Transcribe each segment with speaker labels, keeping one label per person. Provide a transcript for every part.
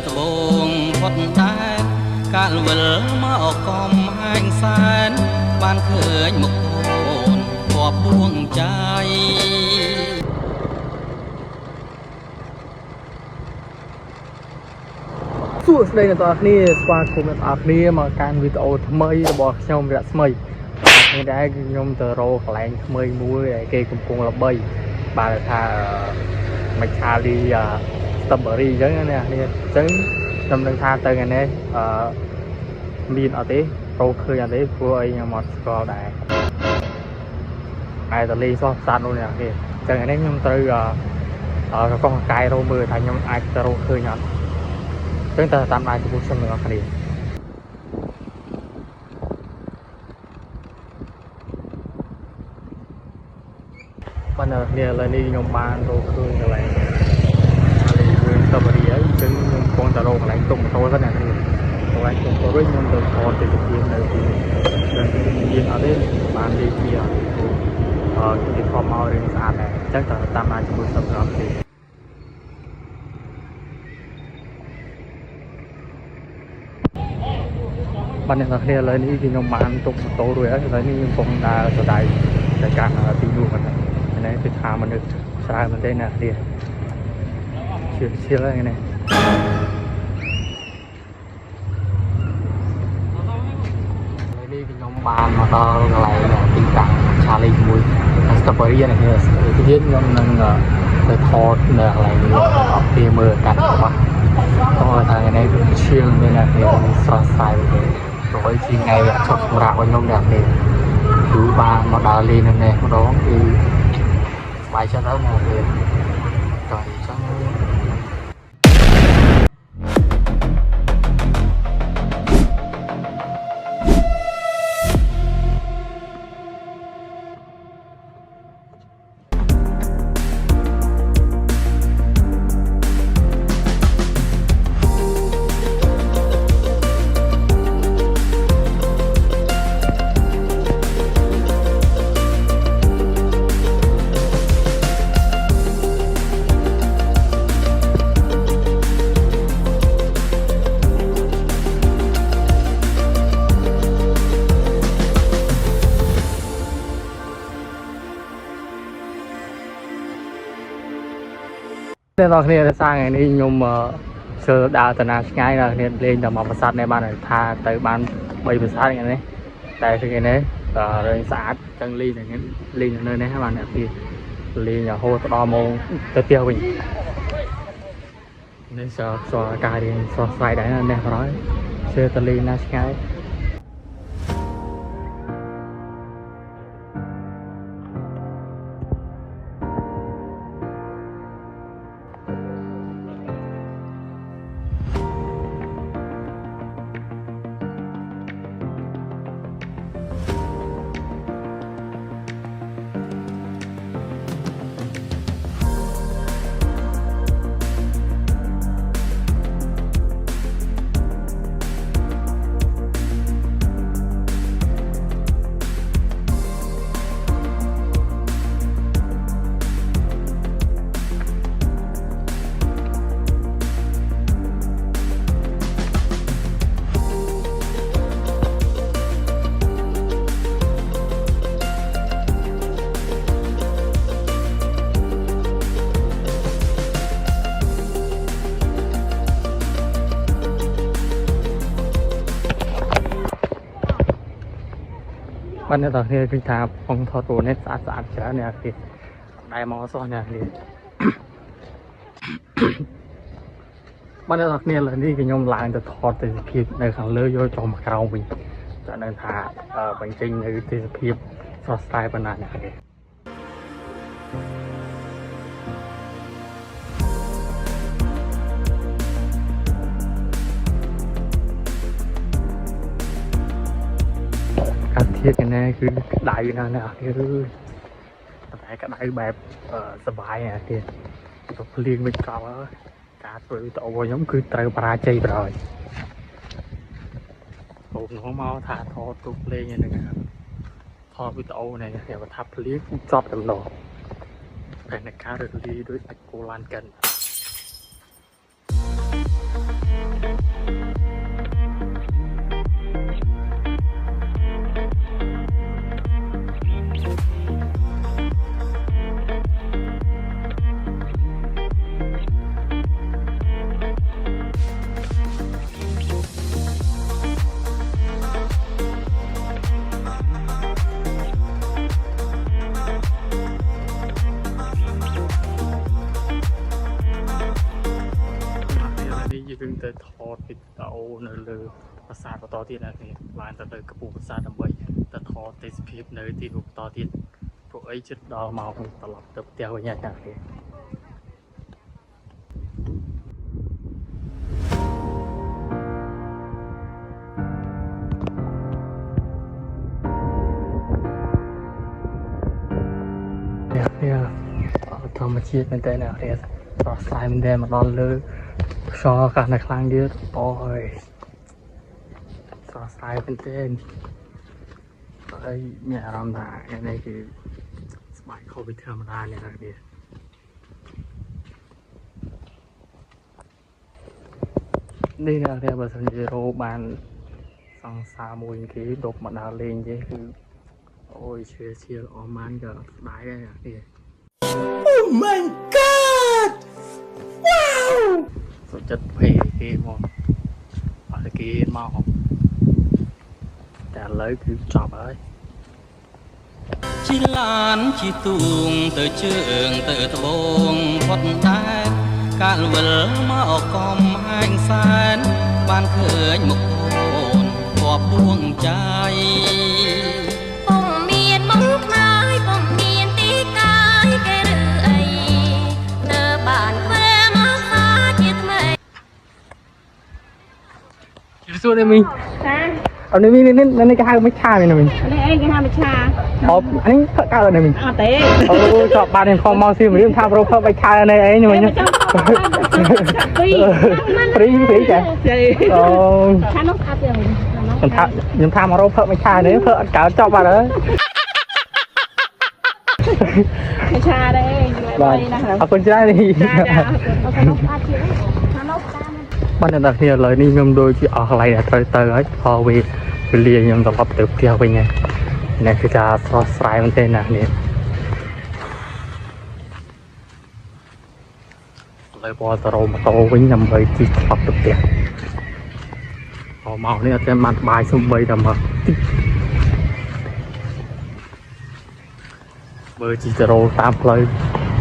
Speaker 1: ត្បូងផុតដែនកាលវិលមកកំហាញសែនបានឃើញមុខអូនគប់ដួងใจ
Speaker 2: សួស្តីអ្នកនរគ្នាស្វាគមន៍អ្នកនរគ្នាមកកាន់វីដេអូថ្មីរបស់ខ្ញុំរស្មីថ្ងៃនេះខ្ញុំទៅរកកន្លែងថ្មីមួយដែលគេកំពុងល្បីបាទថាមិនខាលីស្ទឹមបារីអញ្ចឹងណាគ្នាអញ្ចឹងខ្ញុំនឹងថាទៅថ្ងៃនេះមានអត់ទេរកឃើញអត់ទេព្រោះអីខ្ញុំអត់ស្គាល់ដែរតែតលីសោះផ្សារនោះនេះគ្នាអញ្ចឹងថ្ងៃនេះខ្ញុំត្រូវកកកាយរកមើលថាខ្ញុំអាចទៅរកឃើញអត់ចឹងតើតាមដានជាមួយខ្ញុំទាំងអស់គ្នាបាទអ្នកគ្នាឥឡូវនេះខ្ញុំបានរកឃើញកន្លែងស្ទឹមបារីហើយចឹងខ្ញុំកំពុងតែរកកន្លែងទុកម៉ូតូសិនអ្នកគ្នាកន្លែងទុកម៉ូតូវិញខ្ញុំទៅថតទៅជានៅទីយើងអត់ទេបានលេខជាគេខំមករៀងស្អាតដែរចឹងតើតាមដានជាមួយខ្ញុំទាំងអស់គ្នាបាទអ្នកនរគ្នាឥឡូវនេះគឺខ្ញុំបានទុកម៉ូតូរួចហើយឥឡូវនេះខ្ញុំកំពុងដើរទៅដៃទៅកាន់ទីនោះហ្នឹងនេះគឺថាមនុស្សច្រើនមែនទេអ្នកគ្នាជឿហ្នឹងនេះឥឡូវនេះគឺខ្ញុំបានមកដល់កន្លែងទីតាំងឆាលីជាមួយស្ទឹមបារីនេះគឺខ្ញុំនឹងទៅថតនៅកន្លែងនេះអត់ពីមើលកាត់បាទព្រោះថាថ្ងៃនេះគឺឈៀងមានអ្នកគ្នាស្រស់ស្រាយព្រោះជាថ្ងៃឈប់សម្រាករបស់ខ្ញុំអ្នកគ្នាគឺបានមកដើរលេងនៅនេះម្ដងគឺស្បាយចិត្តហើយមកវិញតោះអញ្ចឹងអ្នកនរគ្នាសាថ្ងៃនេះខ្ញុំជើដើរតាណាឆ្ងាយដល់គ្នាលេងតែមកប្រាសាទនេះបានថាទៅបាន3ប្រាសាទថ្ងៃនេះតែថ្ងៃនេះរឿងស្អាតចឹងលេងនៅនេះបានអ្នកទីលេងរហូតដល់ម៉ោងទៅផ្ទះវិញនេះសោះការរៀនស្រស់ស្រាយដែរនេះប្រហែលជើទៅលេងណាឆ្ងាយបាទអ្នកនរគ្នាគឺថាបងថតរូបនេះស្អាតច្រើនអ្នកគេដែរមកសោះអ្នកគ្នាបាទអ្នកនរគ្នាឥឡូវនេះគឺខ្ញុំឡើងទៅថតទេសភាពនៅខាងលើយកចូលមកក្រោមវិញតែនៅថាបញ្ចេញនៅទេសភាពស្រស់ស្រាយប៉ុណ្ណាអ្នកគេធាតុកណែគឺក្តៅណាស់អ្នកគេតែក្តៅបែបសบายណាគេទៅភ្លៀងមិនកប់ការធ្វើវីដេអូខ្ញុំគឺត្រូវបរាជ័យប្រហើយអូនោះមកថាថតទូភ្លេងហ្នឹងថតវីដេអូnàyគេថាភ្លៀងចប់តែម្ដងតែในការរលាយដោយអាចគោឡានកិន នេះយើងទៅថតវីដេអូនៅលើប្រាសាទបន្តទៀតណាគ្នាបានទៅលើកំពូលប្រាសាទដើម្បីទៅថតទេសភាពនៅទីនោះបន្តទៀតពួកអីជិតដល់ម៉ោងត្រឡប់ទៅផ្ទះវិញហើយណាគ្នាធម្មជាតិមែនតើណាគ្នាស្រស់ស្រាយមែនតើមកដល់លើខ្យល់កាសនៅខ្លាំងទៀតអូយស្រស់ស្រាយមែនតើហើយមានអារម្មណ៍ថានេះគឺស្បែកខុសពីធម្មតានេះណាគ្នានេះណាគ្នាបើសិនជារោបានសង្សារមួយគេដប់មកដើរលេងទេគឺអូយឈៀលអស់ម៉ានក៏ស្ដាយដែរណាគ្នា
Speaker 3: Oh my god! Wow!
Speaker 2: សុខចិត្តភេគេមកអត់គេមកតែឥឡូវគឺចប់ហើយ
Speaker 1: ជិះឡានជិះទូងទៅជើងទៅត្បូងផុតតែកាលវិលមកកំហាញសែនបានឃើញមុខអូនគប់ដួងใจ
Speaker 4: ពុំមានមកខ្នើយពុំមានទីកាយគេឬអីនៅបានពេលមកសាជាថ្មី
Speaker 2: សួរនេះមី
Speaker 5: ចា
Speaker 2: អត់នេះមីនេះគេហៅមិនឆានេះមី
Speaker 5: នេះអីគេហៅមច្ឆា
Speaker 2: អូនេះផឹកកើតនេះមី
Speaker 5: អត់ទេ
Speaker 2: អូចប់បានខ្ញុំខំមកស៊ីរៀមថាប្រូផឹកបាច់ឆានេះអីនេះមី ព្រីចា
Speaker 5: ចា
Speaker 2: អូ
Speaker 5: ឆានោះស្អាតទេ
Speaker 2: ខ្ញុំថាមករោផឹកបាច់ឆានេះផឹកអត់កើតចប់បាត់ហើយ
Speaker 5: មច្ឆាដែរ
Speaker 2: បាទអរគុណច្រើននេះ
Speaker 5: ចាចាឆានោះស្អាតជាងឆានោះតាម
Speaker 2: បាទអ្នកនរគ្នាឥឡូវនេះខ្ញុំដូចជាអស់កន្លែងដែលត្រូវទៅហើយផលវេលាខ្ញុំត្រឡប់ទៅផ្ទះវិញហើយនេះគឺការស្រស់ស្រាយមែនទេណានេះ លើបតរោម៉ូតូវិញដើម្បីជិះឆ្លប់ទៅផ្ទះមកនេះអត់តែបានបាយសំបីតែមកបើជិះទៅរោតាមផ្លូវ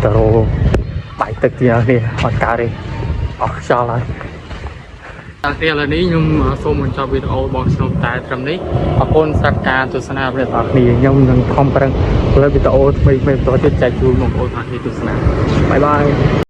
Speaker 2: ទៅរោបាយទឹកទីនេះអត់កើតទេអស់ខ្យល់ហើយតែឥឡូវនេះខ្ញុំសូមបញ្ចប់វីដេអូរបស់ខ្ញុំតែត្រឹមនេះអរគុណសម្រាប់ការទស្សនារបស់អ្នកទាំងអស់គ្នាខ្ញុំនឹងខំប្រឹងផលិតវីដេអូថ្មីៗបន្តទៀតចែកជូនបងប្អូនទាំងអស់គ្នាទស្សនាបាយបាយ